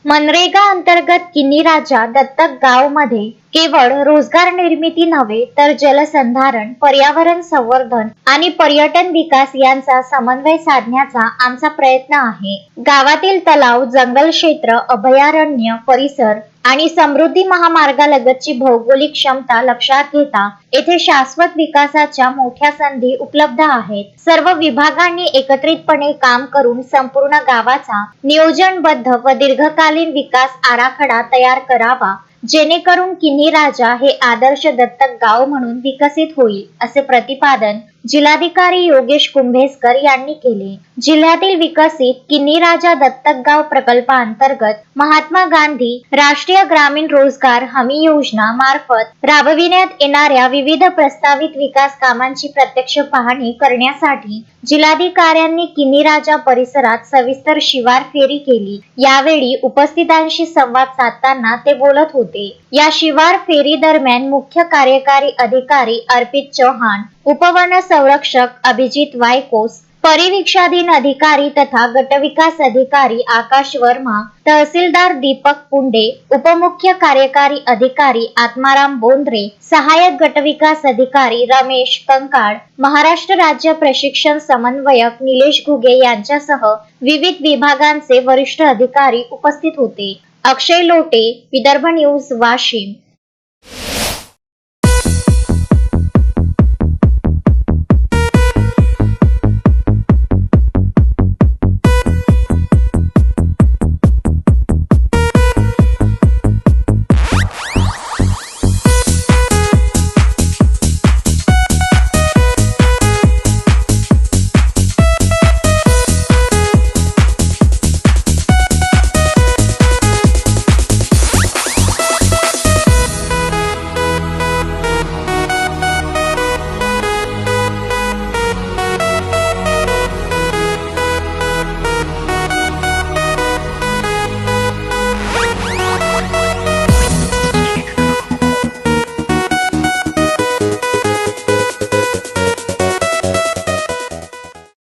मनरेगा अंतर्गत किन्ही राजा दत्तक गाव मध्ये केवळ रोजगार निर्मिती नव्हे तर जलसंधारण, पर्यावरण संवर्धन आणि पर्यटन विकास यांचा समन्वय साधण्याचा आमचा प्रयत्न आहे। गावातील तलाव, जंगल क्षेत्र, अभयारण्य परिसर आणि समृद्धी महामार्गालगतची भौगोलिक क्षमता लक्षात घेता येथे शाश्वत विकासाच्या मोठ्या संधी उपलब्ध आहेत। सर्व विभागांनी एकत्रितपणे काम करून संपूर्ण गावाचा नियोजनबद्ध व दीर्घकालीन विकास आराखडा तयार करावा, जेणेकरून किन्ही राजा हे आदर्श दत्तक गाव म्हणून विकसित होईल, असे प्रतिपादन जिल्हाधिकारी योगेश कुंभेजकर यांनी केले। जिल्ह्यातील विकसित किन्ही राजा दत्तक गाव प्रकल्पांतर्गत महात्मा गांधी राष्ट्रीय ग्रामीण रोजगार हमी योजना मार्फत राबविण्यात येणाऱ्या विविध प्रस्तावित विकास कामांची प्रत्यक्ष पाहणी करण्यासाठी जिल्हाधिकाऱ्यांनी किन्ही राजा परिसरात सविस्तर शिवार फेरी केली। यावेळी उपस्थितांशी संवाद साधताना ते बोलत होते। या शिवार फेरी दरम्यान मुख्य कार्यकारी अधिकारी अर्पित चौहान, उपवन संरक्षक अभिजित वायकोस, परिवीक्षाधीन अधिकारी तथा गटविकास अधिकारी आकाश वर्मा, तहसीलदार दीपक पुंडे, उपमुख्य कार्यकारी अधिकारी आत्माराम बोंद्रे, सहायक गटविकास अधिकारी रमेश कंकाळ, महाराष्ट्र राज्य प्रशिक्षण समन्वयक निलेश घुगे यांच्यासह विविध विभागांचे वरिष्ठ अधिकारी उपस्थित होते। अक्षय लोटे, विदर्भ न्यूज, वाशिम।